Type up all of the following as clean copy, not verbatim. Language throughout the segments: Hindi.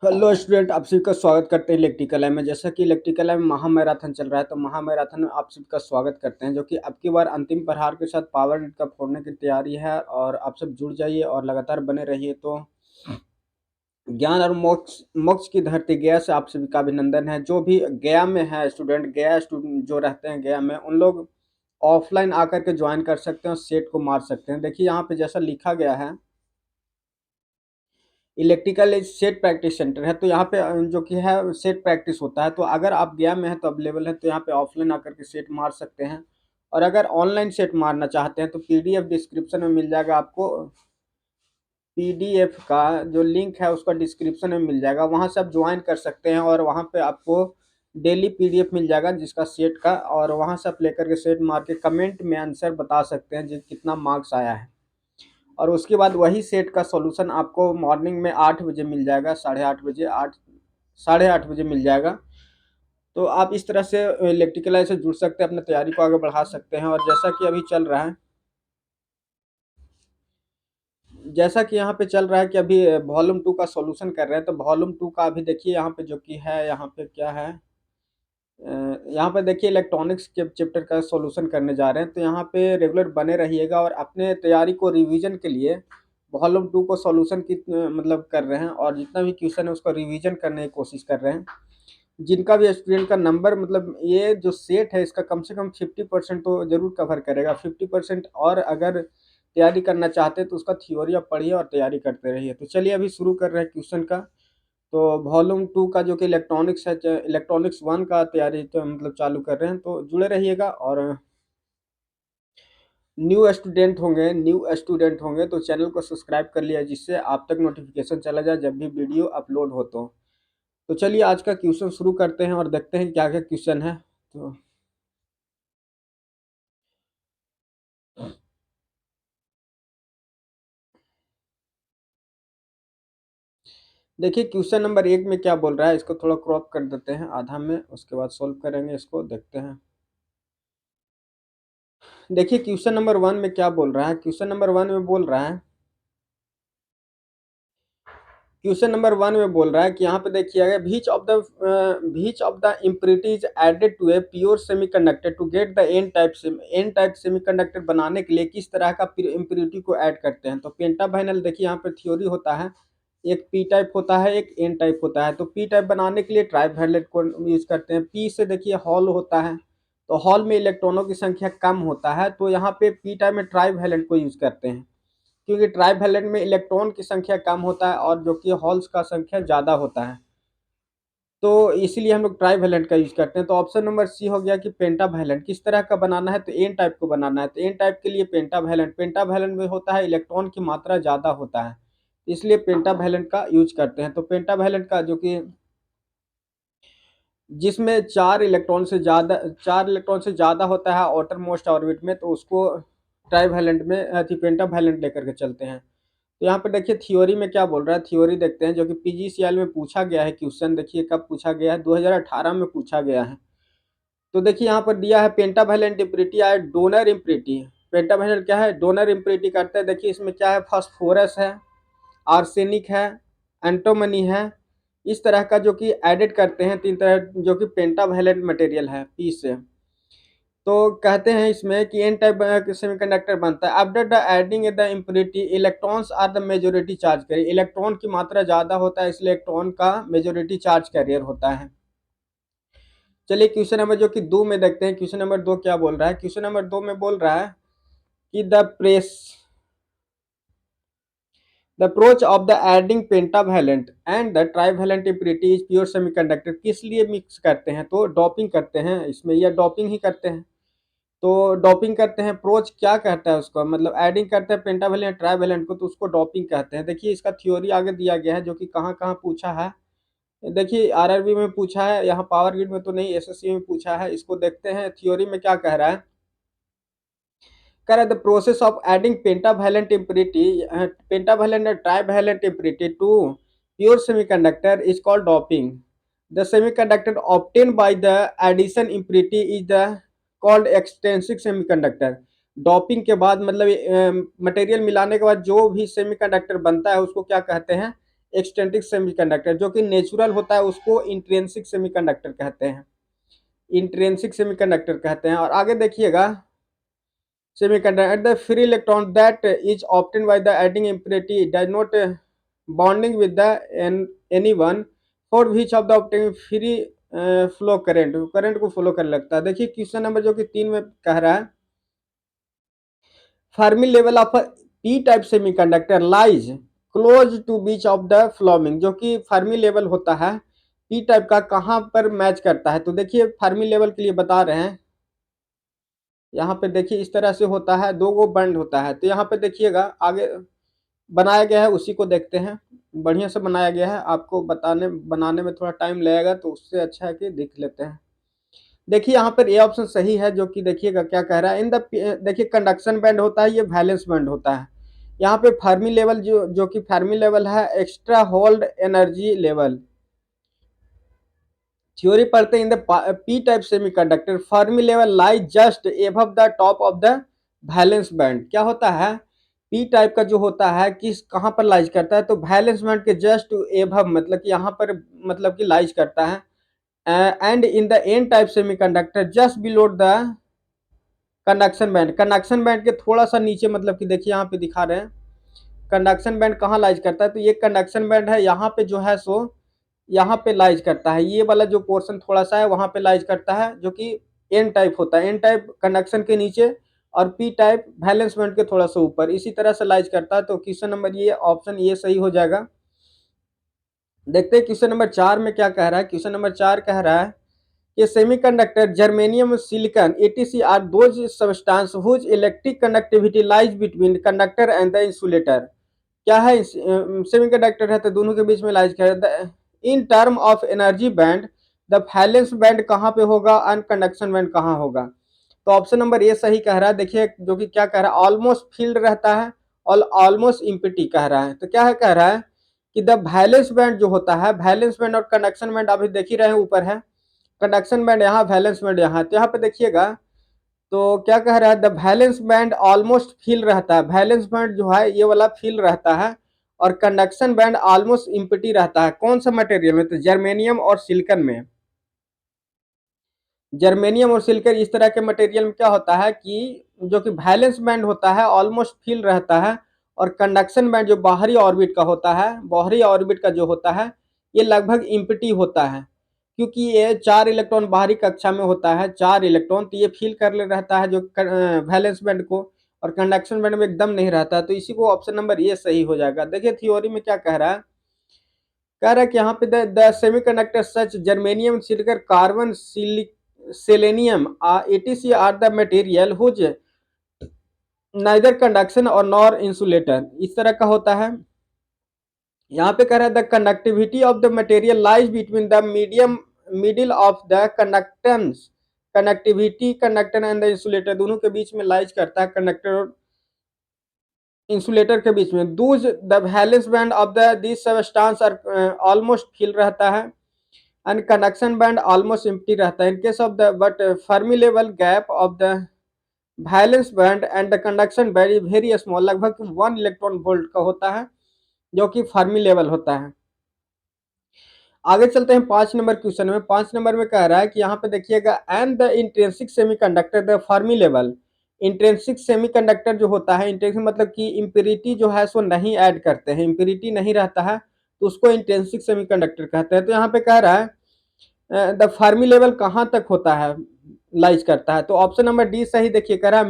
हेलो स्टूडेंट, आप सभी का स्वागत करते हैं इलेक्ट्रिकल लैब में। जैसा कि इलेक्ट्रिकल लैब में महामैराथन चल रहा है, तो महामैराथन में आप सभी का स्वागत करते हैं, जो कि अब की बार अंतिम प्रहार के साथ पावर ग्रिड का फोड़ने की तैयारी है। और आप सब जुड़ जाइए और लगातार बने रहिए। तो ज्ञान और मोक्ष मोक्ष की धरती गया से आप सभी का अभिनंदन है। जो भी गया में है स्टूडेंट, गया स्टूडेंट जो रहते हैं गया में, उन लोग ऑफलाइन आकर के ज्वाइन कर सकते हैं और सेट को मार सकते हैं। देखिए यहाँ पे जैसा लिखा गया है, इलेक्ट्रिकल सेट प्रैक्टिस सेंटर है, तो यहाँ पे जो कि है सेट प्रैक्टिस होता है। तो अगर आप गया में है तो अवेलेबल है, तो यहाँ पे ऑफलाइन आकर के सेट मार सकते हैं। और अगर ऑनलाइन सेट मारना चाहते हैं तो पीडीएफ डिस्क्रिप्शन में मिल जाएगा आपको। पीडीएफ का जो लिंक है उसका डिस्क्रिप्शन में मिल जाएगा, वहाँ से आप ज्वाइन कर सकते हैं। और वहाँ पे आपको डेली पीडीएफ मिल जाएगा जिसका सेट का, और वहाँ से आप लेकर के सेट मार के कमेंट में आंसर बता सकते हैं जी कितना मार्क्स आया है। और उसके बाद वही सेट का सॉल्यूशन आपको मॉर्निंग में 8 बजे मिल जाएगा, 8:30 बजे, 8 साढ़े 8 बजे मिल जाएगा। तो आप इस तरह से इलेक्ट्रिकल से जुड़ सकते हैं, अपने तैयारी को आगे बढ़ा सकते हैं। और जैसा कि अभी चल रहा है, जैसा कि यहाँ पे चल रहा है कि अभी वॉल्यूम 2 का सॉल्यूशन कर रहे हैं, तो वॉल्यूम 2 का अभी देखिए यहाँ पे जो कि है, यहाँ पे क्या है, यहाँ पे देखिए इलेक्ट्रॉनिक्स के चैप्टर का सॉल्यूशन करने जा रहे हैं। तो यहाँ पे रेगुलर बने रहिएगा और अपने तैयारी को रिवीजन के लिए वॉल्यूम 2 को सॉल्यूशन की मतलब कर रहे हैं, और जितना भी क्वेश्चन है उसको रिवीजन करने की कोशिश कर रहे हैं। जिनका भी स्टूडेंट का नंबर, मतलब ये जो सेट है इसका कम से कम 50% तो जरूर कवर करेगा। 50%, और अगर तैयारी करना चाहते हैं तो उसका थ्योरी आप पढ़िए और तैयारी करते रहिए। तो चलिए अभी शुरू कर रहे हैं क्वेश्चन का। तो वॉल्यूम 2 का जो कि इलेक्ट्रॉनिक्स है, इलेक्ट्रॉनिक्स 1 का तैयारी तो मतलब चालू कर रहे हैं, तो जुड़े रहिएगा। और न्यू स्टूडेंट होंगे तो चैनल को सब्सक्राइब कर लिया, जिससे आप तक नोटिफिकेशन चला जाए जब भी वीडियो अपलोड हो। तो चलिए आज का क्वेश्चन शुरू करते हैं और देखते हैं क्या क्या क्वेश्चन है। तो देखिए क्वेश्चन नंबर 1 में क्या बोल रहा है, इसको थोड़ा क्रॉप कर देते हैं आधा में, उसके बाद सोल्व करेंगे, इसको देखते हैं। देखिए क्वेश्चन नंबर 1 में क्या बोल रहा है। क्वेश्चन नंबर 1 में बोल रहा है, क्वेश्चन नंबर 1 में बोल रहा है कि यहाँ पे देखिएगा, which of the impurity is added to a pure semiconductor to get the N type semiconductor बनाने के लिए किस तरह का इम्प्योरिटी को ऐड करते हैं। तो पेंटावाइनल, देखिए यहाँ पे थ्योरी होता है, एक पी टाइप होता है, एक एन टाइप होता है। तो पी टाइप बनाने के लिए ट्राइवैलेंट को यूज करते हैं। पी से देखिए हॉल होता है, तो हॉल में इलेक्ट्रॉनों की संख्या कम होता है, तो यहाँ पे पी टाइप में ट्राइवैलेंट को यूज करते हैं, क्योंकि ट्राइवैलेंट में इलेक्ट्रॉन की संख्या कम होता है और जो कि हॉल्स का संख्या ज़्यादा होता है। तो इसीलिए हम लोग ट्राइवैलेंट का यूज करते हैं। तो ऑप्शन नंबर सी हो गया कि पेंटावैलेंट। किस तरह का बनाना है, तो एन टाइप को बनाना है, तो एन टाइप के लिए पेंटावैलेंट। पेंटावैलेंट में होता है इलेक्ट्रॉन की मात्रा ज़्यादा होता है, इसलिए पेंटावैलेंट का यूज करते हैं। तो पेंटावैलेंट का जो कि जिसमें 4 इलेक्ट्रॉन से ज़्यादा होता है आउटर मोस्ट ऑर्बिट में, तो उसको ट्राइवैलेंट में पेंटावैलेंट लेकर के चलते हैं। तो यहाँ पे देखिए थ्योरी में क्या बोल रहा है, थ्योरी देखते हैं, जो कि पीजीसीएल में पूछा गया है क्वेश्चन। देखिए कब पूछा गया है, 2018 में पूछा गया है। तो देखिए यहाँ पर दिया है पेंटावैलेंट इम्प्योरिटी है डोनर इम्प्योरिटी। पेंटावैलेंट क्या है, डोनर इम्प्योरिटी करते हैं। देखिए इसमें क्या है, फास्फोरस है, आर्सेनिक है, एंटोमनी है, इस तरह का जो कि एडेड करते हैं 3 तरह, जो कि पेंटावैलेंट मटेरियल है पी से। तो कहते हैं इसमें कि एन टाइप सेमीकंडक्टर बनता है। After the adding the impurity electrons are the majority charge carrier. Electron की मात्रा ज़्यादा होता है, इसलिए इलेक्ट्रॉन का मेजोरिटी चार्ज कैरियर होता है। चलिए क्वेश्चन नंबर जो कि 2 में देखते हैं। क्वेश्चन नंबर 2 क्या बोल रहा है। क्वेश्चन नंबर 2 में बोल रहा है कि the approach of the adding pentavalent and the trivalent impurity is pure semiconductor. किस लिए मिक्स करते हैं, तो डॉपिंग करते हैं इसमें, या डॉपिंग ही करते हैं। तो डॉपिंग करते हैं, प्रोच क्या कहता है उसको, मतलब एडिंग करते हैं पेंटावैलेंट ट्राइवैलेंट को, तो उसको डॉपिंग कहते हैं। देखिए इसका थ्योरी आगे दिया गया है, जो कि कहाँ कहाँ पूछा है। देखिए आरआरबी में पूछा है, यहाँ पावर ग्रिड में तो नहीं, एसएससी में पूछा है। इसको देखते हैं थ्योरी में क्या कह रहा है। कह रहा है the process of adding pentavalent and trivalent impurity to pure semiconductor is called doping. The semiconductor obtained by the addition impurity is the called extrinsic semiconductor। Doping के बाद मतलब मटेरियल मिलाने के बाद जो भी सेमीकंडक्टर बनता है उसको क्या कहते हैं, एक्सट्रिंसिक सेमीकंडक्टर, जो कि नेचुरल होता है उसको इंट्रिंसिक सेमीकंडक्टर कहते हैं, इंट्रिंसिक सेमीकंडक्टर कहते हैं। और आगे देखिएगा, semiconductor the free electron that is obtained by the adding impurity does not bonding with the anyone for which of the obtaining free flow current को फ्लो करने लगता है। देखिए क्वेश्चन नंबर जो कि 3 में कह रहा है, Fermi level of P type semiconductor lies close to beach of the flowing, जो कि फर्मी लेवल होता है पी टाइप का कहाँ पर मैच करता है। तो देखिए फर्मी लेवल के लिए बता रहे हैं, यहाँ पे देखिए इस तरह से होता है, दो गो बंड होता है। तो यहाँ पे देखिएगा आगे बनाया गया है, उसी को देखते हैं, बढ़िया से बनाया गया है। आपको बनाने में थोड़ा टाइम लगेगा, तो उससे अच्छा है कि देख लेते हैं। देखिए यहाँ पर ए ऑप्शन सही है, जो कि देखिएगा क्या कह रहा है, देखिए कंडक्शन बैंड होता है, ये वैलेंस बैंड होता है। यहाँ पे फर्मी लेवल जो कि फर्मी लेवल है extra hold energy level. Theory पढ़ते हैं, in the P type semiconductor Fermi level lies just above the top of the valence band. क्या होता है, पी टाइप का जो होता है किस कहाँ पर लाइज करता है, तो वैलेंस बैंड के जस्ट एबव, मतलब कि यहाँ पर मतलब कि लाइज करता है। And in the N type semiconductor just below the conduction band, conduction band के थोड़ा सा नीचे, मतलब कि देखिए यहाँ पे दिखा रहे हैं कंडक्शन बैंड कहाँ लाइज करता है। तो ये कंडक्शन बैंड है, यहाँ पे जो है सो यहाँ पे लाइज करता है, ये वाला जो पोर्शन थोड़ा सा है वहां पे लाइज करता है, जो कि एन टाइप होता है। एन टाइप कंडक्शन के नीचे और पी टाइप वैलेंस बैंड के थोड़ा सा ऊपर, इसी तरह से लाइज करता है। तो क्वेश्चन नंबर ये ऑप्शन ये सही हो जाएगा। देखते हैं क्वेश्चन नंबर 4 में क्या कह रहा है। क्वेश्चन नंबर 4 कह रहा है कि semiconductor germanium silicon etc are those substance whose electric conductivity lies between conductor and the insulator. क्या है, सेमीकंडक्टर है तो दोनों के बीच में लाइज कर। In term of energy band the valence band कहाँ पे होगा और कंडक्शन बैंड कहाँ होगा। तो ऑप्शन नंबर ए सही कह रहा है। देखिए जो कि क्या कह रहा है, ऑलमोस्ट फील्ड रहता है और ऑलमोस्ट इम्पिटी कह रहा है। तो क्या है कह रहा है कि द वैलेंस बैंड जो होता है, वैलेंस बैंड और कंडक्शन बैंड अभी देख ही रहे हैं, ऊपर है कंडक्शन बैंड यहाँ, वैलेंस बैंड यहाँ। तो यहाँ पे देखिएगा तो क्या कह रहा है, the valence band almost feel रहता है, वैलेंस बैंड जो है ये वाला फील रहता है, और कंडक्शन बैंड ऑलमोस्ट इम्पिटी रहता है। कौन सा मटेरियल में, तो जर्मेनियम और सिलिकॉन में। जर्मेनियम और सिलिकॉन इस तरह के मटेरियल में क्या होता है कि जो कि वैलेंस बैंड होता है ऑलमोस्ट फील रहता है, और कंडक्शन बैंड जो बाहरी ऑर्बिट का होता है, बाहरी ऑर्बिट का जो होता है ये लगभग इम्पिटी होता है, क्योंकि ये 4 इलेक्ट्रॉन बाहरी कक्षा में होता है, 4 इलेक्ट्रॉन, तो ये फील कर ले रहता है जो वैलेंस बैंड को, और कंडक्शन बैंड में एकदम नहीं रहता है। तो इसी को ऑप्शन नंबर ये सही हो जाएगा। देखिए थ्योरी में क्या कह रहा है, कह रहा है कि यहाँ पे the semiconductor such germanium silicon carbon selenium etc are the material whose neither conduction और नॉर इंसुलेटर, इस तरह का होता है। यहाँ पे कह रहा है the conductivity of the material lies between the middle of the conductance, connectivity conductor and the insulator दोनों के बीच में लाइज करता है, कंडक्टर और इंसुलेटर के बीच में। Those the valence band of the this substance are almost fill रहता है, and conduction band almost empty रहता है। In case of the but Fermi level gap of the valence band and the conduction band is very small, लगभग 1 इलेक्ट्रॉन वोल्ट का होता है, जो कि फर्मी लेवल होता है। आगे चलते हैं 5 नंबर क्वेश्चन में। 5 नंबर में कह रहा है कि यहाँ पे देखिएगा, and the intrinsic semiconductor the Fermi level. Intrinsic semiconductor जो होता है, इंट्रिंसिक मतलब कि इम्प्योरिटी जो है सो नहीं ऐड करते हैं, इम्प्योरिटी नहीं रहता है, तो उसको इंट्रिंसिक सेमीकंडक्टर कहते हैं। तो यहाँ पे कह रहा है द फर्मी लेवल कहाँ तक होता है, लाइज करता है। तो ऑप्शन नंबर डी सही। देखिए कह रहा है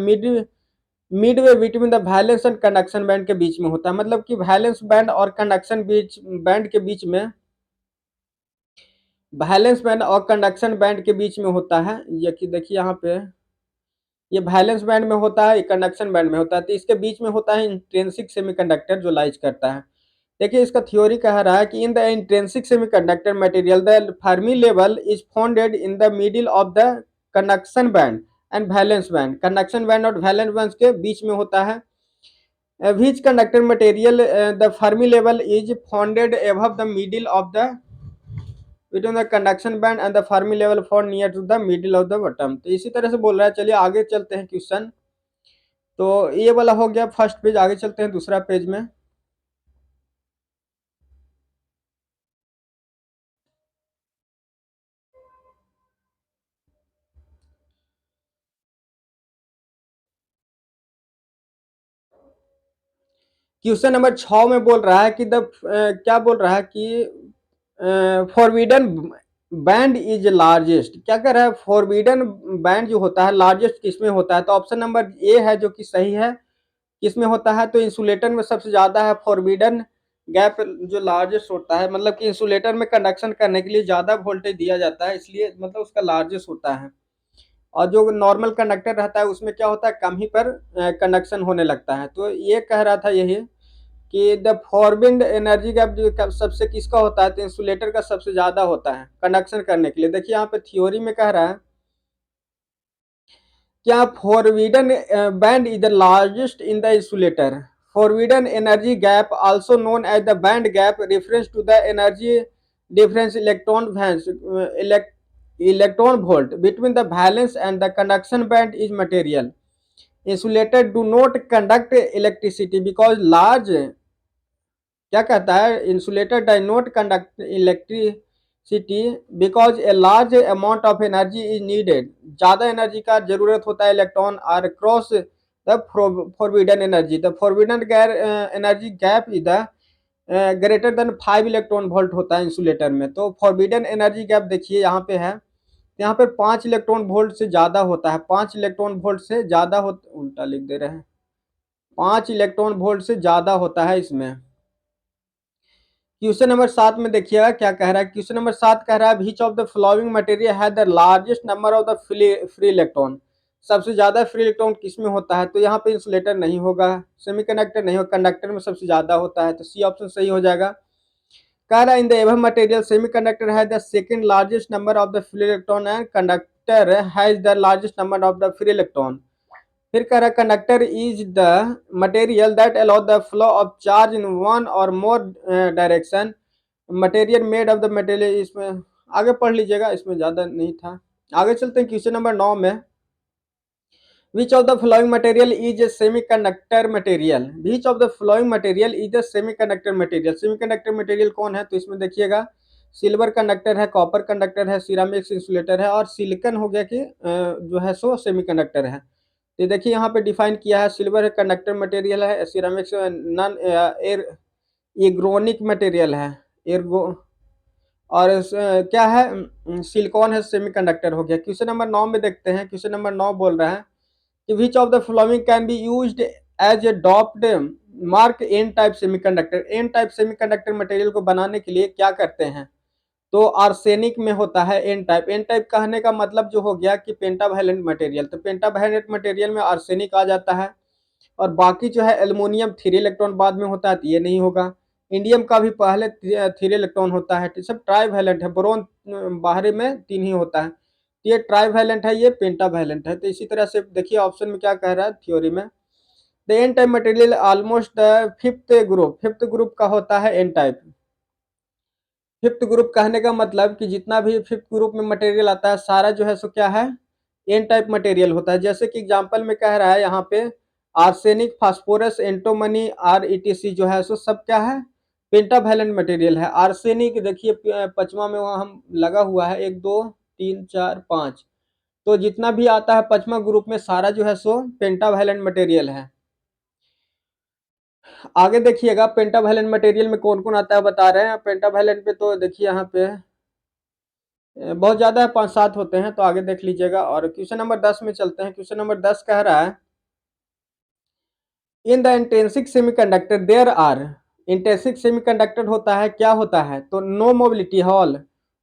Midway between the valence and conduction band के बीच में होता है, मतलब कि वैलेंस बैंड और कंडक्शन बैंड के बीच में, वैलेंस बैंड और कंडक्शन बैंड के बीच में होता है। ये कि देखिए यहाँ पे ये वैलेंस बैंड में होता है, कंडक्शन बैंड में होता है, तो इसके बीच में होता है इंट्रिंसिक सेमीकंडक्टर जो लाइज करता है। देखिए इसका थ्योरी कह रहा है कि इन the intrinsic semiconductor material the Fermi level is founded in the middle of the conduction band and valence band, conduction band और वैलेंस बैंड के बीच में होता है। which conductor material the Fermi level is founded above the middle of the between the conduction band and the Fermi level found near to the middle of the bottom। तो इसी तरह से बोल रहा है। चलिए आगे चलते हैं क्वेश्चन। तो ये वाला हो गया फर्स्ट पेज, आगे चलते हैं दूसरा पेज में। क्वेश्चन नंबर 6 में बोल रहा है कि क्या बोल रहा है कि फॉरबिडन बैंड इज लार्जेस्ट, क्या कह रहा है, फॉरबिडन बैंड जो होता है लार्जेस्ट किसमें होता है, तो ऑप्शन नंबर ए है जो कि सही है। किसमें होता है, तो इंसुलेटर में सबसे ज्यादा है फॉरबिडन गैप जो लार्जेस्ट होता है, मतलब कि इंसुलेटर में कंडक्शन करने के लिए ज्यादा वोल्टेज दिया जाता है, इसलिए मतलब उसका लार्जेस्ट होता है। और जो नॉर्मल कंडक्टर रहता है उसमें क्या होता है, कम ही पर कंडक्शन होने लगता है। तो ये कह रहा था यही कि द फॉरबिड एनर्जी गैप जो सबसे किसका होता है, तो इंसुलेटर का सबसे ज्यादा होता है कंडक्शन करने के लिए। देखिए यहाँ पे थ्योरी में कह रहा है क्या, forbidden band is the largest in the insulator, forbidden energy gap also known as the band gap reference to the energy difference electron volt between the valence and the conduction band is material insulator do not conduct electricity because large, क्या कहता है, insulator do not conduct electricity because a large amount of energy is needed, ज्यादा एनर्जी का जरूरत होता है, electron are cross the forbidden energy, the forbidden energy gap is the greater than 5 electron volt होता है इंसुलेटर में। तो फॉरबिडन एनर्जी गैप देखिए यहाँ पे है, यहाँ पे 5 इलेक्ट्रॉन वोल्ट से ज्यादा होता है, 5 इलेक्ट्रॉन वोल्ट से ज्यादा हो, उल्टा लिख दे रहे हैं, 5 इलेक्ट्रॉन वोल्ट से ज्यादा होता है इसमें। क्वेश्चन नंबर 7 में देखिएगा क्या कह रहा है, क्वेश्चन नंबर 7 कह रहा है which of the following material has the largest number of the free electron, सबसे ज्यादा फ्री इलेक्ट्रॉन किसमें होता है, तो यहाँ पे इंसुलेटर नहीं होगा, सेमीकंडक्टर नहीं होगा, कंडक्टर में सबसे ज्यादा होता है, तो सी ऑप्शन सही हो जाएगा। कह रहा है in the above material semiconductor has the second largest number of the free electron and conductor has the largest number of the free electron. फिर कह रहा है conductor is the material that allow the flow of charge in one or more direction, material made of the material, इसमें आगे पढ़ लीजिएगा, इसमें ज्यादा नहीं था। आगे चलते हैं क्वेश्चन नंबर 9 में, विच of the flowing material is a semiconductor material, which of the flowing material is a semiconductor material, semiconductor material कौन है, तो इसमें देखिएगा सिल्वर कंडक्टर है, कॉपर कंडक्टर है, सिरामिक्स इंसुलेटर है, और सिलिकॉन हो गया कि जो है सो सेमीकंडक्टर है। तो देखिए यहाँ पे डिफाइन किया है, सिल्वर कंडक्टर मटेरियल है, सिरामिक्स नॉन एयर एग्रोनिक मटेरियल है, एर्गो, और क्या है, सिलिकॉन है, सेमीकंडक्टर हो गया। क्वेश्चन नंबर 9 में देखते हैं, क्वेश्चन नंबर 9 बोल रहा है कि which of the following can be used as a doped mark N type semiconductor, N type semiconductor material को बनाने के लिए क्या करते हैं, तो आर्सेनिक में होता है एन टाइप, एन टाइप कहने का मतलब जो हो गया कि पेंटावैलेंट मटेरियल, तो पेंटावैलेंट मटेरियल में आर्सेनिक आ जाता है, और बाकी जो है एल्युमिनियम 3 इलेक्ट्रॉन बाद में होता है, तो ये नहीं होगा। इंडियम का भी पहले 3 इलेक्ट्रॉन होता है, तो सब ट्राईवैलेंट है, बोरोन बाहरी में 3 ही होता है, तो ये ट्राईवैलेंट है, ये पेंटावैलेंट है। तो इसी तरह से देखिए ऑप्शन में क्या कह रहा है थ्योरी में, the N type material almost the fifth group का होता है एन टाइप। फिफ्थ ग्रुप कहने का मतलब कि जितना भी फिफ्थ ग्रुप में मटेरियल आता है सारा जो है सो क्या है, एन टाइप मटेरियल होता है। जैसे कि एग्जांपल में कह रहा है यहाँ पे आर्सेनिक, फास्फोरस, एंटोमनी, आर ईटीसी जो है सो सब क्या है, पेंटावैलेंट मटेरियल है। आर्सेनिक देखिए पचमा में वहाँ हम लगा हुआ है, 1 2 3 4 5, तो जितना भी आता है पचमा ग्रुप में सारा जो है सो पेंटावैलेंट मटेरियल है। आगे देखिएगा पेंटावैलेंट मटेरियल में कौन कौन आता है बता रहे हैं, पेंटावैलेंट पे तो देखिए यहाँ पे बहुत ज्यादा है, 5 7 होते हैं, तो आगे देख लीजिएगा। और क्वेश्चन नंबर 10 में चलते हैं, क्वेश्चन नंबर 10 कह रहा है in the intrinsic semiconductor there are, intrinsic semiconductor होता है क्या होता है, तो no mobility hole,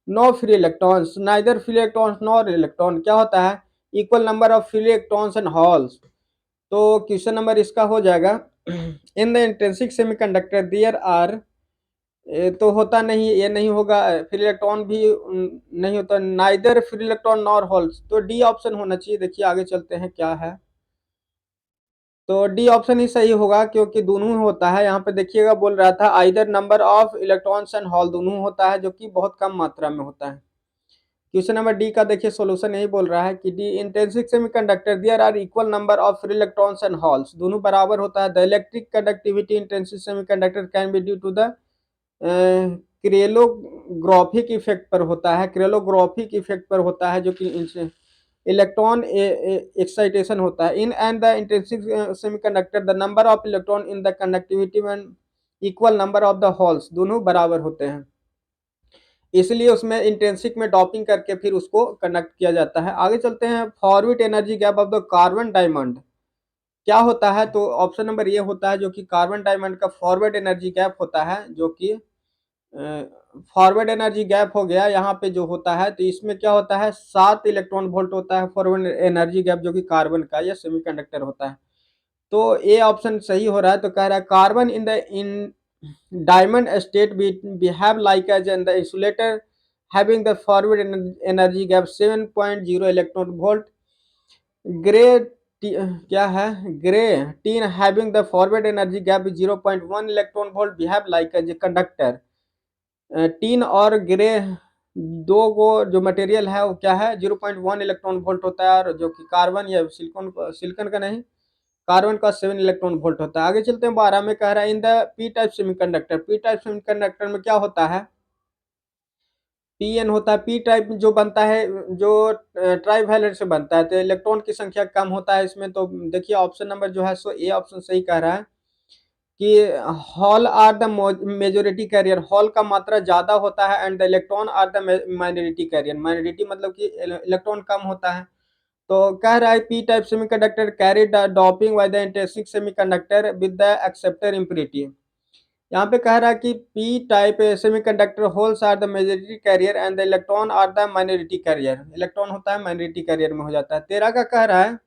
no free electrons, neither free electrons nor electron, क्या होता है, equal number of free electrons and holes. तो क्वेश्चन नंबर इसका हो जाएगा in the intrinsic semiconductor there are, तो होता नहीं, ये नहीं होगा, फ्री इलेक्ट्रॉन भी नहीं होता, neither free electron nor holes, तो डी ऑप्शन होना चाहिए। देखिए आगे चलते हैं क्या है, तो डी ऑप्शन ही सही होगा क्योंकि दोनों होता है। यहाँ पे देखिएगा बोल रहा था either number of electrons and hole, दोनों होता है जो कि बहुत कम मात्रा में होता है। क्वेश्चन नंबर डी का देखिए सॉल्यूशन यही बोल रहा है कि the intrinsic semiconductor there are equal number of free electrons and holes, दोनों बराबर होता है। The electric conductivity intrinsic semiconductor can be due to the crystallographic effect पर होता है, क्रेलोग्राफिक इफेक्ट पर होता है, जो कि इलेक्ट्रॉन एक्साइटेशन होता है। In and the intrinsic semiconductor the number of electron in the conductivity and equal number of the holes दोनों बराबर होते हैं, इसलिए उसमें इंट्रिंसिक में डॉपिंग करके फिर उसको कंडक्ट किया जाता है। आगे चलते हैं, forward energy gap of the carbon diamond क्या होता है, तो ऑप्शन नंबर ये होता है जो कि कार्बन डायमंड का फॉरवर्ड एनर्जी गैप होता है, जो कि फॉरवर्ड एनर्जी गैप हो गया यहाँ पे जो होता है, तो इसमें क्या होता है 7 इलेक्ट्रॉन वोल्ट होता है फॉरवर्ड एनर्जी गैप, जो कि कार्बन का या सेमीकंडक्टर होता है। तो ये ऑप्शन सही हो रहा है। तो कह रहा है carbon in diamond state behave like as an the insulator having the forward energy gap 7.0 electron volt. Grey क्या है, grey tin having the forward energy gap 0.1 electron volt behave like as a conductor. Tin और ग्रे दो को जो मटेरियल है वो क्या है 0.1 इलेक्ट्रॉन वोल्ट होता है, और जो कि कार्बन या सिलिकॉन का नहीं, कार्बन का 7 इलेक्ट्रॉन वोल्ट होता है। आगे चलते हैं 12 में, कह रहा है in the P type semiconductor, P type semiconductor में क्या होता है, पी एन होता है। पी टाइप जो बनता है, जो ट्राई वैलेंट से बनता है, तो इलेक्ट्रॉन की संख्या कम होता है इसमें। तो देखिए ऑप्शन नंबर जो है सो ए ऑप्शन सही कह रहा है कि hole are the majority carrier, hole का मात्रा ज्यादा होता है, and the electron are the minority carrier, minority मतलब कि इलेक्ट्रॉन कम होता है। तो कह रहा है P type semiconductor carry the doping by the intrinsic semiconductor with the acceptor impurity. यहाँ पे कह रहा है कि P type semiconductor holes are the majority carrier and the electron are the minority carrier, electron होता है माइनॉरिटी कैरियर में हो जाता है। 13 का कह रहा है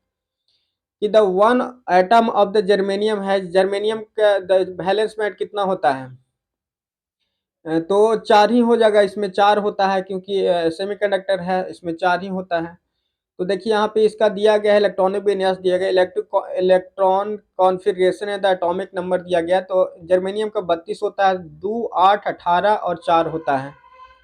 कि the one atom of the germanium है, जर्मेनियम का द वैलेंस बैंड कितना होता है, तो 4 ही हो जाएगा, इसमें 4 होता है क्योंकि सेमीकंडक्टर है, इसमें 4 ही होता है। तो देखिए यहाँ पे इसका दिया गया है इलेक्ट्रॉनिक विन्यास दिया गया, इलेक्ट्रॉन कॉन्फ़िगरेशन है, द एटॉमिक नंबर दिया गया। तो जर्मेनियम का 32 होता है, 2 8 18 और 4 होता है,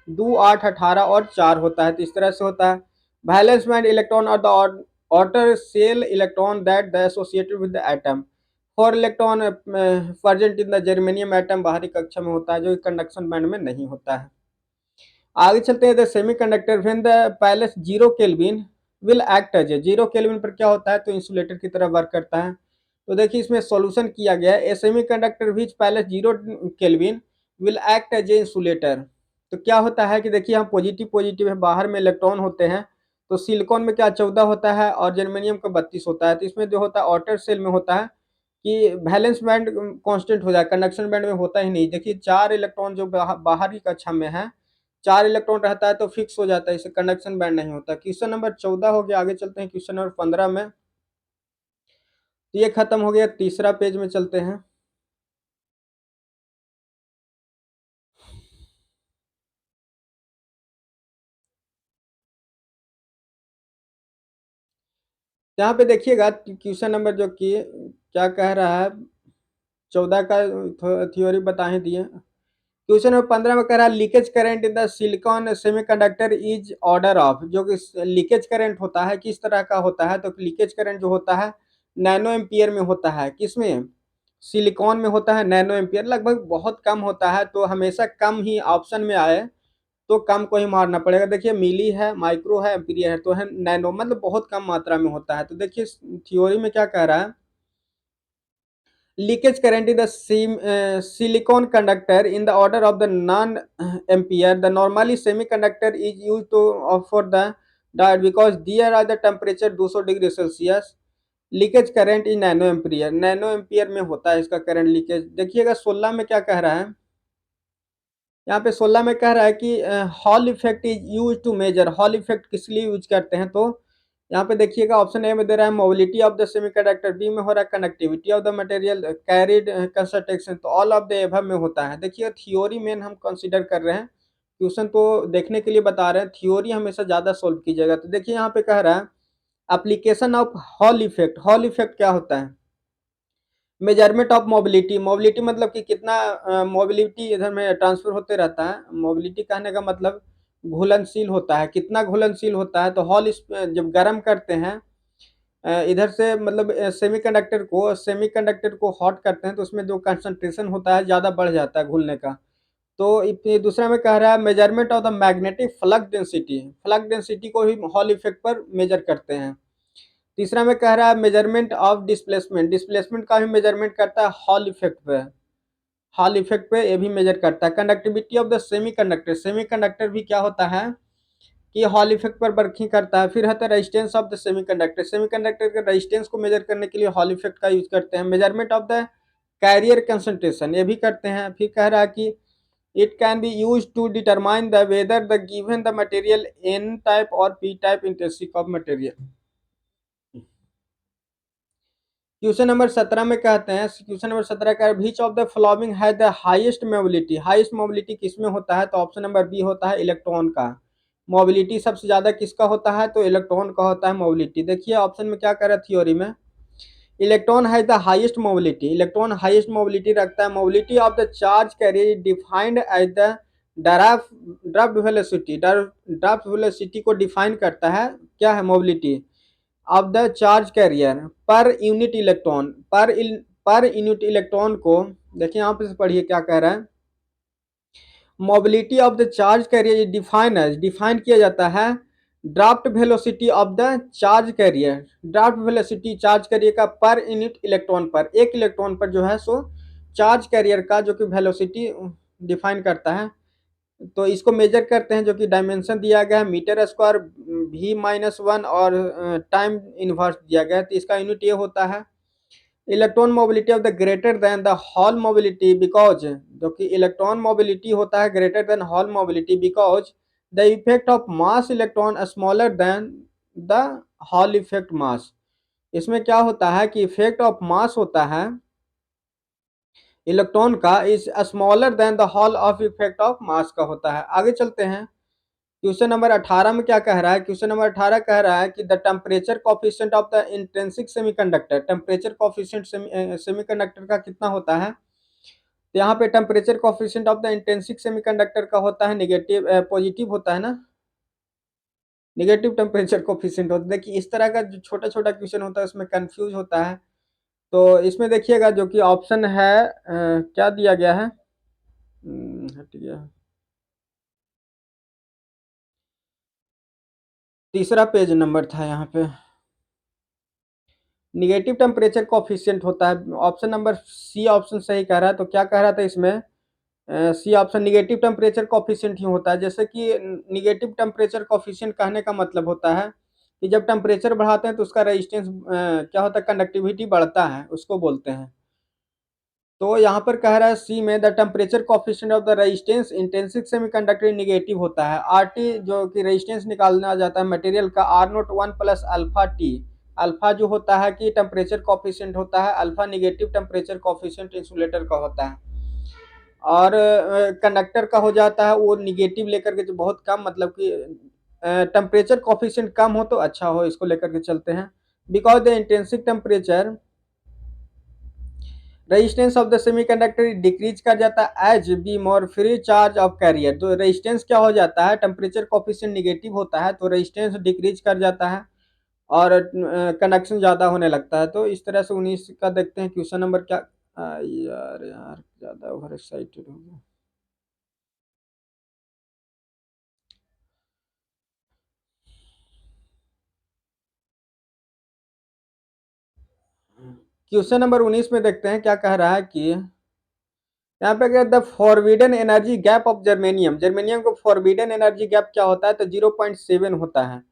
2 8 18 और 4 होता है, तो इस तरह से होता है। वैलेंस बैंड इलेक्ट्रॉन और the outer shell electron that the associated with the atom, for electron present in the germanium atom बाहरी कक्षा में होता है, जो कंडक्शन बैंड में नहीं होता है। आगे चलते हैं, the semiconductor when the palace 0 kelvin will act as a, 0 kelvin पर क्या होता है, तो इंसुलेटर की तरह वर्क करता है। तो देखिए इसमें सॉल्यूशन किया गया है, a semiconductor which palace 0 kelvin will act as a insulator. तो क्या होता है कि देखिए हम पॉजिटिव पॉजिटिव है, बाहर में इलेक्ट्रॉन होते हैं, तो सिलिकॉन में क्या 14 होता है और जर्मेनियम का 32 होता है। तो इसमें जो होता है आउटर सेल में होता है कि वैलेंस बैंड कांस्टेंट हो जाए, कंडक्शन बैंड में होता ही नहीं। देखिए 4 इलेक्ट्रॉन जो बाहरी कक्षा में है, 4 इलेक्ट्रॉन रहता है तो फिक्स हो जाता है, इसे कंडक्शन बैंड नहीं होता। क्वेश्चन नंबर 14 हो गया। आगे चलते हैं क्वेश्चन नंबर 15 में, तो ये खत्म हो गया, तीसरा पेज में चलते हैं। यहाँ पे देखिएगा क्वेश्चन नंबर जो कि क्या कह रहा है, 14 का थ्योरी बता ही दिए। क्वेश्चन नंबर 15 में कह रहा है leakage current in the silicon semiconductor is order of, जो कि लीकेज करंट होता है किस तरह का होता है, तो लीकेज करंट जो होता है नैनो एम्पियर में होता है, किसमें, सिलिकॉन में होता है नैनो एम्पियर, लगभग बहुत कम होता है। तो हमेशा कम ही ऑप्शन में आए तो कम को ही मारना पड़ेगा। देखिए मिली है, माइक्रो है, एम्पियर है, तो है नैनो, मतलब बहुत कम मात्रा में होता है। तो देखिए थ्योरी में क्या कह रहा है, leakage current in the silicon conductor in the order of the non ampere, the normally semiconductor is used to for the diode because there are the temperature 200 degree Celsius, leakage current in nano ampere, nano ampere में होता है इसका करंट लीकेज। देखिएगा 16 में क्या कह रहा है, यहाँ पे 16 में कह रहा है कि Hall effect is use to measure, Hall effect किस लिए यूज करते हैं, तो यहाँ पे देखिएगा ऑप्शन ए में दे रहा है mobility of the semiconductor, B में हो रहा है connectivity of the material, carried concentration, तो ऑल ऑफ द एबव में होता है। देखिए थियोरी मेन हम कंसीडर कर रहे हैं, क्वेश्चन तो देखने के लिए बता रहे हैं, थियोरी हमेशा ज़्यादा सोल्व कीजिएगा। तो देखिए यहाँ पे कह रहा है application of hall effect, hall effect क्या होता है, मेजरमेंट ऑफ मोबिलिटी, मोबिलिटी मतलब कि कितना मोबिलिटी इधर में ट्रांसफर होते रहता है, मोबिलिटी कहने का मतलब घुलनशील होता है, कितना घुलनशील होता है। तो हॉल जब गर्म करते हैं इधर से मतलब सेमीकंडक्टर को हॉट करते हैं, तो उसमें जो कंसंट्रेशन होता है ज़्यादा बढ़ जाता है घुलने का। तो दूसरा में कह रहा है measurement of the magnetic flux density को ही हॉल इफेक्ट पर मेजर करते हैं। तीसरा में कह रहा है मेजरमेंट ऑफ डिस्प्लेसमेंट का भी मेजरमेंट करता है हॉल इफेक्ट पे ये भी मेजर करता है। कंडक्टिविटी ऑफ द सेमीकंडक्टर भी क्या होता है कि हॉल इफेक्ट पर वर्किंग करता है। फिर है रेजिस्टेंस ऑफ द सेमीकंडक्टर के रेजिस्टेंस को मेजर करने के लिए हॉल इफेक्ट का यूज करते हैं। Measurement of the carrier concentration ये भी करते हैं। फिर कह रहा है कि it can be use to determine the whether the given the material N type or P type intensity of material. Question number 17 में कहते हैं, क्वेश्चन नंबर 17 का विच ऑफ द फॉलोइंग है द हाईएस्ट मोबिलिटी किसमें होता है? तो ऑप्शन नंबर बी होता है इलेक्ट्रॉन का। मोबिलिटी सबसे ज्यादा किसका होता है? तो इलेक्ट्रॉन का होता है मोबिलिटी। देखिए ऑप्शन में क्या कर रहा है थ्योरी में, इलेक्ट्रॉन है the highest mobility, electron highest mobility रखता है। Mobility of the charge carrier defined as the draft velocity को डिफाइन करता है, क्या है mobility of the charge carrier per unit electron. Per unit electron को देखिए यहाँ पे पढ़िए क्या कह रहा है, mobility of the charge carrier define किया जाता है draft velocity of the charge carrier. Draft velocity charge carrier का पर यूनिट इलेक्ट्रॉन पर, एक इलेक्ट्रॉन पर जो है सो चार्ज कैरियर का जो कि वेलोसिटी डिफाइन करता है। तो इसको मेजर करते हैं जो कि डायमेंशन दिया गया है मीटर स्क्वायर V-1 और टाइम इनवर्स दिया गया है। तो इसका यूनिट ये होता है electron mobility of the greater than the hole mobility because, जो कि इलेक्ट्रॉन मोबिलिटी होता है greater than hole mobility because the effect of mass electron smaller than the hole effect mass. इसमें क्या होता है कि इफेक्ट ऑफ मास होता है इलेक्ट्रॉन का is smaller than the hall of effect of मास का होता है। आगे चलते हैं, क्वेश्चन नंबर 18 में क्या कह रहा है? क्वेश्चन नंबर 18 कह रहा है कि the temperature coefficient of the intrinsic semiconductor, temperature coefficient semiconductor का कितना होता है? तो यहाँ पे temperature coefficient of the intrinsic semiconductor का होता है नेगेटिव, पॉजिटिव होता है ना, नेगेटिव टेम्परेचर कोफिशिएंट होता है। देखिए इस तरह का जो छोटा छोटा क्वेश्चन होता है उसमें कंफ्यूज होता है। तो इसमें देखिएगा जो कि ऑप्शन है क्या दिया गया है, हट गया, तीसरा पेज नंबर था यहाँ पे, निगेटिव टेम्परेचर कोफिशिएंट होता है। ऑप्शन नंबर सी ऑप्शन सही कह रहा है। तो क्या कह रहा था इसमें, C option negative temperature coefficient ही होता है। जैसे कि निगेटिव टेम्परेचर कोफिशिएंट कहने का मतलब होता है कि जब टेम्परेचर बढ़ाते हैं तो उसका रेजिस्टेंस क्या होता है, कंडक्टिविटी बढ़ता है, उसको बोलते हैं। तो यहाँ पर कह रहा है सी में the temperature coefficient of the resistance intrinsic semiconductor negative होता है। आर टी जो कि रेजिस्टेंस निकालना जाता है मटेरियल का, R naught 1 plus alpha T. Alpha जो होता है कि टेम्परेचर कोफिशिएंट होता है, alpha negative temperature coefficient insulator का होता है। और कंडक्टर का हो जाता है वो निगेटिव लेकर के, जो बहुत कम मतलब कि टेम्परेचर कोफिशिएंट कम हो तो अच्छा हो, इसको लेकर के चलते हैं। Because the intrinsic temperature resistance of the semiconductor decrease कर जाता है as be more free charge of carrier. तो रेजिस्टेंस क्या हो जाता है, टेम्परेचर कोफिशिएंट निगेटिव होता है तो रेजिस्टेंस डिक्रीज कर जाता है और कंडक्शन ज़्यादा होने लगता है। तो इस तरह से 19 का देखते हैं क्वेश्चन नंबर क्या, यार यार ज़्यादा ओवर एक्साइटेड हो गया। क्वेश्चन नंबर 19 में देखते हैं क्या कह रहा है कि यहाँ पे क्या, the forbidden energy gap of germanium, germanium को फॉरबिडन एनर्जी गैप क्या होता है? तो 0.7 होता है।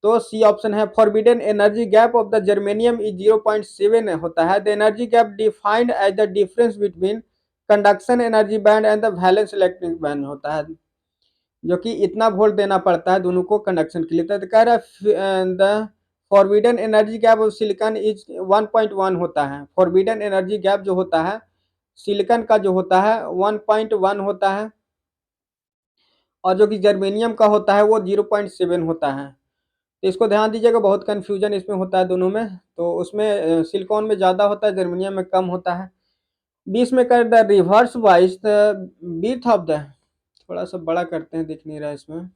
तो सी ऑप्शन है forbidden energy gap of the germanium is 0.7 होता है। The energy gap defined as the difference between conduction energy band and the valence electric band होता है, जो कि इतना वोल्ट देना पड़ता है दोनों को कंडक्शन के लिए। तो कह रहा है the forbidden energy gap of silicon is 1.1 होता है। फॉरबिडन एनर्जी गैप जो होता है सिलिकॉन का जो होता है 1.1 होता है, और जो कि जर्मेनियम का होता है वो 0.7 होता है। तो इसको ध्यान दीजिएगा, बहुत कन्फ्यूजन इसमें होता है दोनों में। तो उसमें सिलिकॉन में ज़्यादा होता है, जर्मेनियम में कम होता है। 20 में कर the reverse wise the beat of the, थोड़ा सा बड़ा करते हैं, दिख नहीं रहा है इसमें।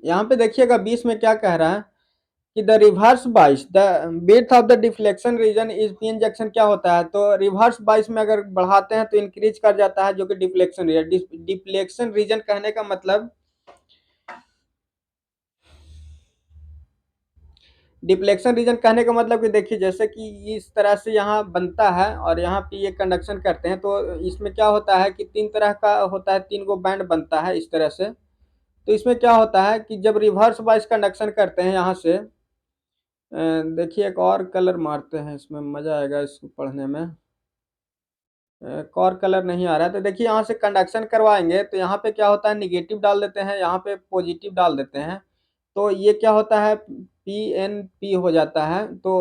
यहाँ पे देखिएगा 20 में क्या कह रहा है कि the reverse bias the width of the deflection region is P N junction क्या होता है, तो रिवर्स बाइस में अगर बढ़ाते हैं तो इंक्रीज कर जाता है जो कि डिफ्लेक्शन रीजन। डिफ्लेक्शन रीजन कहने का मतलब, डिफ्लेक्शन रीजन कहने का मतलब कि देखिए जैसे कि इस तरह से यहाँ बनता है और यहाँ पे ये कंडक्शन करते हैं, तो इसमें क्या होता है कि तीन तरह का होता है, तीन गो बैंड बनता है इस तरह से। तो इसमें क्या होता है कि जब रिवर्स बाइस कंडक्शन करते हैं यहाँ से, देखिए एक और कलर मारते हैं, इसमें मजा आएगा इसको पढ़ने में। एक और कलर नहीं आ रहा है, तो देखिए यहाँ से कंडक्शन करवाएंगे तो यहाँ पे क्या होता है, निगेटिव डाल देते हैं, यहाँ पे पॉजिटिव डाल देते हैं। तो ये क्या होता है, पी एन पी हो जाता है। तो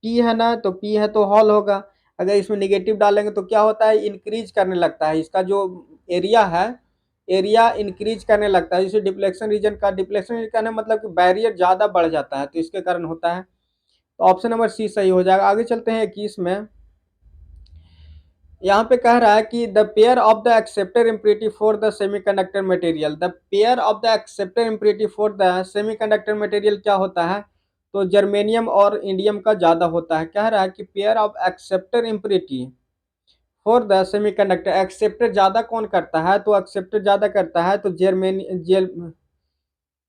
पी है ना, तो पी है तो हॉल होगा। अगर इसमें निगेटिव डालेंगे तो क्या होता है, इंक्रीज करने लगता है, इसका जो एरिया है, एरिया इंक्रीज करने लगता है। जैसे डिफ्लेक्शन रीजन का, डिफ्लेक्शन रीजन का मतलब कि बैरियर ज्यादा बढ़ जाता है, तो इसके कारण होता है। तो ऑप्शन नंबर सी सही हो जाएगा। आगे चलते हैं 21 में। यहाँ पे कह रहा है कि the pair of the acceptor impurity for the semiconductor material, the pair of the acceptor impurity for the semiconductor material क्या होता है, तो जर्मेनियम और इंडियम का ज्यादा होता है। कह रहा है कि pair of acceptor impurity for the semiconductor, acceptor ज्यादा कौन करता है, तो एक्सेप्टर ज्यादा करता है तो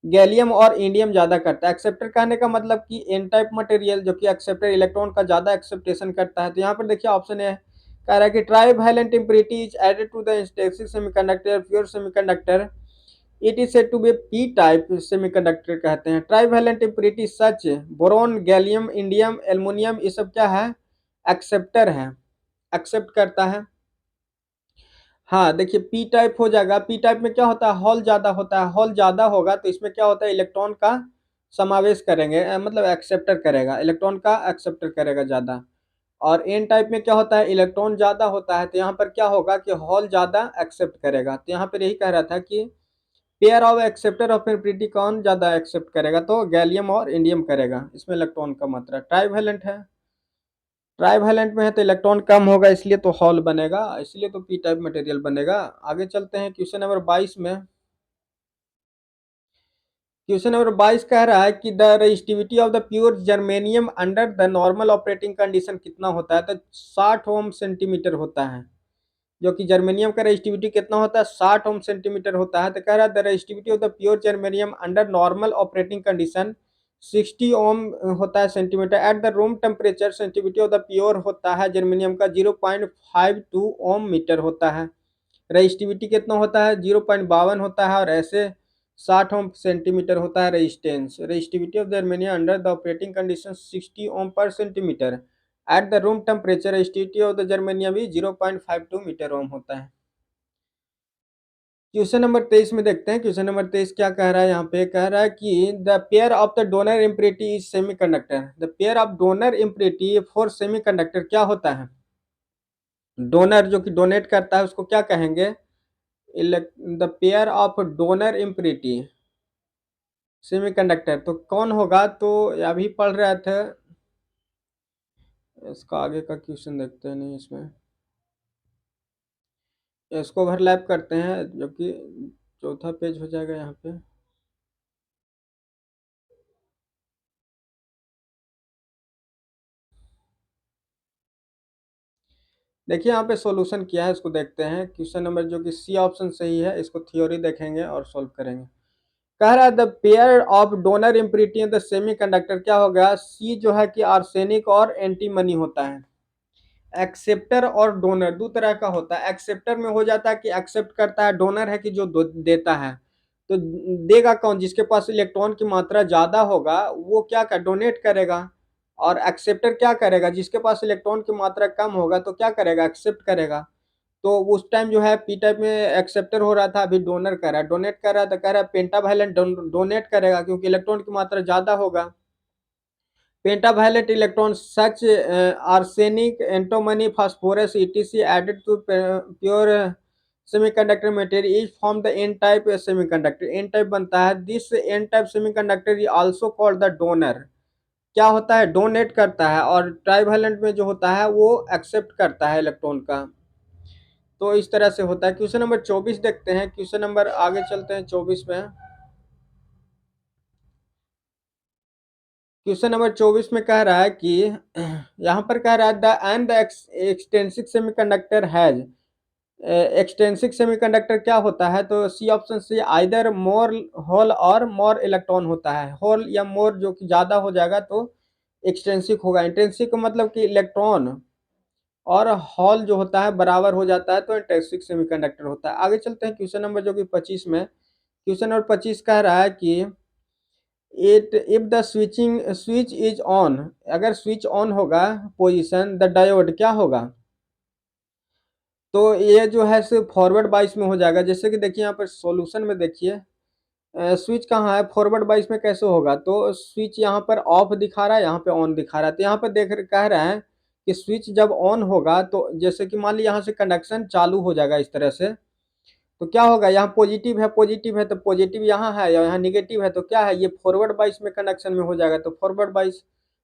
गैलियम और इंडियम ज्यादा करता है। एक्सेप्टर कहने का मतलब कि एन टाइप मटेरियल जो कि एक्सेप्टर इलेक्ट्रॉन का ज्यादा एक्सेप्टेशन करता है। तो यहाँ पर देखिए ऑप्शन है, कह रहा है कि trivalent impurity is added to the intrinsic semiconductor pure semiconductor, it is said to be P type semiconductor कहते हैं। Trivalent impurity such boron gallium indium aluminium ये सब क्या है, एक्सेप्टर है, एक्सेप्ट करता है। हाँ देखिए पी टाइप हो जाएगा। पी टाइप में क्या होता है, हॉल ज्यादा होता है, हॉल ज्यादा होगा तो इसमें क्या होता है, इलेक्ट्रॉन का समावेश करेंगे, मतलब एक्सेप्टर करेगा, इलेक्ट्रॉन का एक्सेप्टर करेगा ज्यादा। और एन टाइप में क्या होता है, इलेक्ट्रॉन ज्यादा होता है, तो यहाँ पर क्या होगा कि हॉल ज्यादा एक्सेप्ट करेगा। तो यहाँ पर यही कह रहा था कि pair of acceptor of impurity कौन ज्यादा एक्सेप्ट करेगा, तो गैलियम और इंडियम करेगा, इसमें इलेक्ट्रॉन का मात्रा। ट्राइवेलेंट है, ट्राइवेलेंट में है तो इलेक्ट्रॉन कम होगा, इसलिए तो हॉल बनेगा, इसलिए तो पी टाइप मटेरियल बनेगा। आगे चलते हैं क्वेश्चन नंबर 22 में। क्वेश्चन नंबर 22 कह रहा है कि the resistivity of the pure germanium under the normal operating condition कितना होता है, तो 60 ओम सेंटीमीटर होता है। जो कि जर्मेनियम का रेजिस्टिविटी कितना होता है, 60 ओम सेंटीमीटर होता है। तो कह रहा है the resistivity of the pure germanium under normal operating condition 60 ohm होता है centimetre. At the room temperature sensitivity of the pure होता है जर्मेनियम का 0.52 ओम मीटर होता है। रेजिस्टिविटी कितना होता है, 0.52 होता है, और ऐसे 60 ओम सेंटीमीटर होता है resistance. Resistivity of germanium under the operating condition 60 ओम पर centimetre. At the room temperature resistivity of the germanium भी 0.52 मीटर ओम होता है। क्वेश्चन नंबर 23 में देखते हैं। क्वेश्चन नंबर 23 क्या कह रहा है, यहाँ पे कह रहा है कि the pair of the donor impurity is semiconductor. The pair of donor impurity for semiconductor क्या होता है, डोनर जो कि डोनेट करता है उसको क्या कहेंगे, the pair of donor impurity semiconductor तो कौन होगा, तो अभी पढ़ रहे थे, इसका आगे का क्वेश्चन देखते हैं, नहीं इसमें इसको ओवरलैप करते हैं जो कि चौथा पेज हो जाएगा यहाँ पे। देखिए यहाँ पे सॉल्यूशन किया है, इसको देखते हैं। क्वेश्चन नंबर जो कि सी ऑप्शन सही है, इसको थ्योरी देखेंगे और सॉल्व करेंगे। कह रहा है the pair of donor impurity in the semiconductor क्या हो गया, सी जो है कि आर्सेनिक और एंटीमनी होता है। एक्सेप्टर और डोनर दो तरह का होता है। एक्सेप्टर में हो जाता है कि एक्सेप्ट करता है, डोनर है कि जो देता है। तो देगा कौन, जिसके पास इलेक्ट्रॉन की मात्रा ज्यादा होगा वो क्या कर डोनेट करेगा। और एक्सेप्टर क्या करेगा, जिसके पास इलेक्ट्रॉन की मात्रा कम होगा तो क्या करेगा, एक्सेप्ट करेगा। तो उस टाइम जो है पी टाइप में एक्सेप्टर हो रहा था, अभी डोनर कर रहा है, डोनेट कर रहा है, तो कह रहा है पेंटावालेंट डोनेट करेगा क्योंकि इलेक्ट्रॉन की मात्रा ज्यादा होगा। Pentavalent electron such arsenic antimony phosphorus ETC added to pure semiconductor material is form the N type semiconductor, N type बनता है। This N type semiconductor is also called the donor, क्या होता है, डोनेट करता है। और ट्राइवेलेंट में जो होता है वो एक्सेप्ट करता है इलेक्ट्रॉन का। तो इस तरह से होता है। क्वेश्चन नंबर 24 देखते हैं। क्वेश्चन नंबर आगे चलते हैं 24 में। क्वेश्चन नंबर 24 में कह रहा है कि यहाँ पर कह रहा है the end the extrinsic semiconductor has. Extrinsic semiconductor क्या होता है, तो C option C either more whole और मोर इलेक्ट्रॉन होता है। होल या मोर जो कि ज़्यादा हो जाएगा तो एक्सटेंसिक होगा। इंटेंसिक का मतलब कि इलेक्ट्रॉन और हॉल जो होता है बराबर हो जाता है तो इंटेंसिक सेमीकंडक्टर होता है। आगे चलते हैं क्वेश्चन नंबर जो कि 25 में। क्वेश्चन नंबर 25 कह रहा है कि it if the switch is on, अगर स्विच ऑन होगा पोजीशन द डायोड क्या होगा, तो ये जो है सिर्फ फॉरवर्ड बाइस में हो जाएगा। जैसे कि देखिए यहाँ पर सॉल्यूशन में देखिए स्विच कहाँ है, फॉरवर्ड बाइस में कैसे होगा, तो स्विच यहाँ पर ऑफ दिखा रहा है, यहाँ पे ऑन दिखा रहा है। तो यहाँ पर देख कह रहे हैं कि स्विच जब ऑन होगा तो जैसे कि मान ली यहाँ से कंडक्शन चालू हो जाएगा इस तरह से, तो क्या होगा, यहाँ पॉजिटिव है तो पॉजिटिव यहाँ है या यहाँ निगेटिव है तो क्या है, ये फॉरवर्ड बाइस में कनेक्शन में हो जाएगा। तो फॉरवर्ड बाइस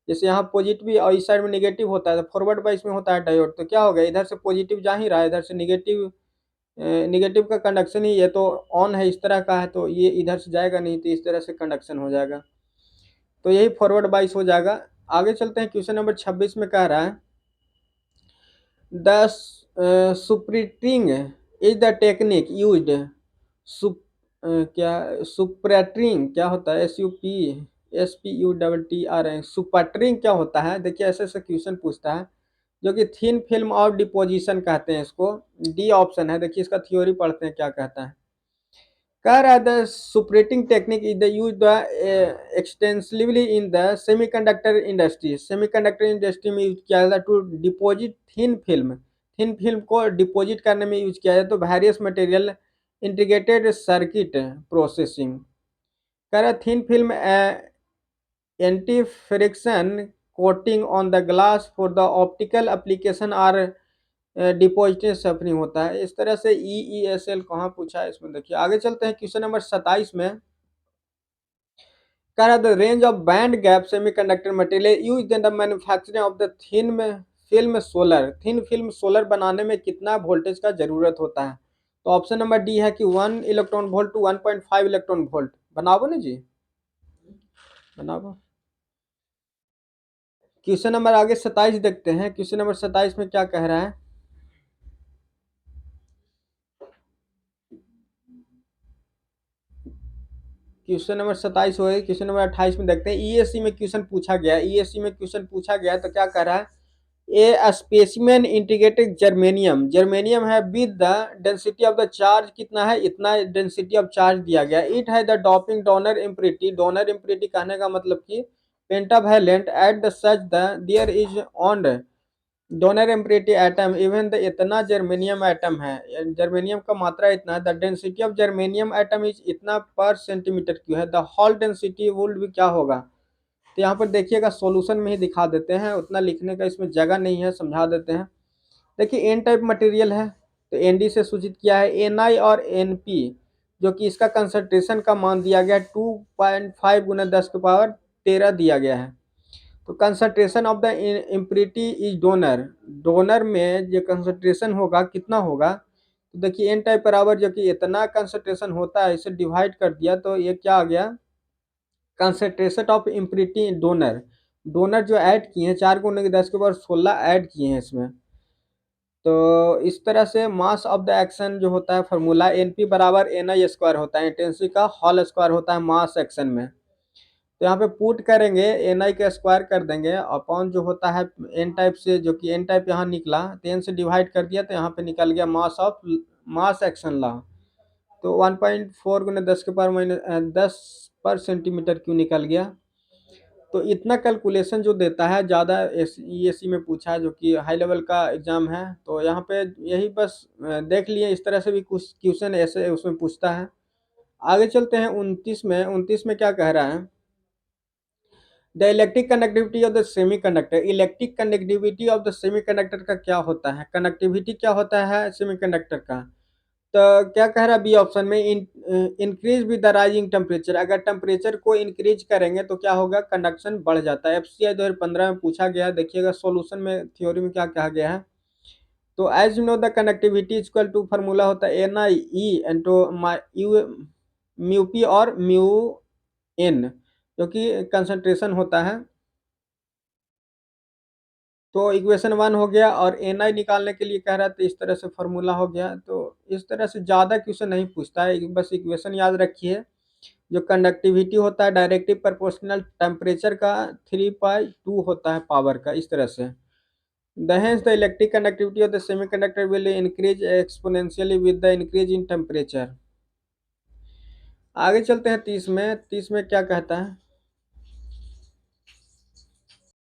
जैसे यहाँ पॉजिटिव और इस साइड में निगेटिव होता है तो फॉरवर्ड बाइस में होता है डायोड, तो क्या होगा, इधर से पॉजिटिव जा ही रहा है, इधर से निगेटिव, निगेटिव का कंडक्शन ही, ये तो ऑन है इस तरह का है तो ये इधर से जाएगा नहीं, तो इस तरह से कंडक्शन हो जाएगा, तो यही फॉरवर्ड बाइस हो जाएगा। आगे चलते हैं क्वेश्चन नंबर 26 में कह रहा है the sputtering is the technique used, सुप क्या सुपरट्रिंग क्या होता है, SUPSPUTTR, सुपरट्रिंग क्या होता है, देखिए ऐसे ऐसे क्वेश्चन पूछता है, जो कि थिन फिल्म ऑफ डिपोजिशन कहते हैं इसको। डी ऑप्शन है, देखिए इसका थ्योरी पढ़ते हैं क्या कहता है। कह रहा है the sputtering technique is the use the extensively in the semiconductor industry, semiconductor industry में यूज किया जाता है to deposit thin film, thin film को डिपॉजिट करने में यूज किया जाता है, तो various material integrated circuit processing. कह रहा है thin film anti friction coating on the glass for the optical application are deposited sputtering होता है। इस तरह से EESL कहाँ पूछा है इसमें, देखिए आगे चलते हैं क्वेश्चन नंबर 27 में। कह रहा the range of band gap semiconductor material used in the manufacturing of the thin film solar, thin film solar बनाने में कितना वोल्टेज का जरूरत होता है, तो ऑप्शन नंबर डी है कि 1 electron volt to 1.5 electron volt. बनाबो ना जी, बनाबो। क्वेश्चन नंबर आगे 27 देखते हैं। क्वेश्चन नंबर 27 में क्या कह रहा है, क्वेश्चन नंबर 27 हो गई। क्वेश्चन नंबर 28 में देखते हैं, ईएससी में क्वेश्चन पूछा गया, ईएससी में क्वेश्चन पूछा गया तो क्या कह रहा है, ए स्पेसिमेन इंटीग्रेटेड जर्मेनियम, जर्मेनियम है with the density of the charge कितना है, इतना डेंसिटी ऑफ चार्ज दिया गया। इट है the doping donor impurity, donor impurity कहने का मतलब कि pentavalent at the such the there is on donor impurity atom even the, इतना जर्मेनियम एटम है, जर्मेनियम का मात्रा इतना है, the density of germanium atom is इतना पर सेंटीमीटर क्यूब है, द हॉल डेंसिटी वुड भी क्या होगा। तो यहाँ पर देखिएगा सॉल्यूशन में ही दिखा देते हैं, उतना लिखने का इसमें जगह नहीं है, समझा देते हैं। देखिए एन टाइप मटेरियल है तो एनडी से सूचित किया है, एनआई और एनपी जो कि इसका कंसंट्रेशन का मान दिया गया 2.5 गुना 10 की पावर 13 दिया गया है। तो concentration of the impurity is donor, donor में जो कंसंट्रेशन होगा कितना होगा, तो देखिए एन टाइप बराबर जो कि इतना कंसंट्रेशन होता है, इसे डिवाइड कर दिया तो ये क्या आ गया, कंसंट्रेशन ऑफ इम्प्रिटी डोनर, डोनर जो ऐड किए हैं 4 × 10 की पावर 16 ऐड किए हैं इसमें। तो इस तरह से मास ऑफ द एक्शन जो होता है फॉर्मूला एनपी बराबर एनआई स्क्वायर होता है, इंटेंसिटी का होल स्क्वायर होता है मास एक्शन में। तो यहाँ पे पुट करेंगे एन आई का स्क्वायर कर देंगे अपॉन जो होता है एन टाइप से, जो कि एन टाइप यहाँ निकला तो एन से डिवाइड कर दिया तो यहाँ पे निकल गया mass of mass action law, तो 1.4 × 10 पर सेंटीमीटर क्यों निकल गया। तो इतना कैलकुलेशन जो देता है ज़्यादा ESC में पूछा है, जो कि हाई लेवल का एग्जाम है, तो यहाँ पे यही बस देख लिए, इस तरह से भी कुछ क्वेश्चन ऐसे उसमें पूछता है। आगे चलते हैं 29 में क्या कह रहा है, the electric conductivity of the semiconductor, electric conductivity of the semiconductor का क्या होता है, कंडक्टिविटी क्या होता है सेमीकंडक्टर का, तो क्या कह रहा है बी ऑप्शन में, increase with the rising temperature, अगर टेम्परेचर को इंक्रीज करेंगे तो क्या होगा, कंडक्शन बढ़ जाता है। FCI 2015 में पूछा गया, देखिएगा सॉल्यूशन में थ्योरी में क्या कहा गया है। तो as you know the connectivity equal to formula होता है NIE इंटू म्यू पी और म्यू एन, क्योंकि कंसंट्रेशन होता है। तो इक्वेशन 1 हो गया और एन आई निकालने के लिए कह रहा है, तो इस तरह से फॉर्मूला हो गया। तो इस तरह से ज़्यादा क्वेश्चन नहीं पूछता है, बस इक्वेशन याद रखिए। जो कंडक्टिविटी होता है डायरेक्टिव प्रोपोर्शनल टेम्परेचर का 3/2 होता है पावर का, इस तरह से। Hence the electric conductivity of the semiconductor will increase exponentially with the increase in temperature। आगे चलते हैं 30 में। 30 में क्या कहता है?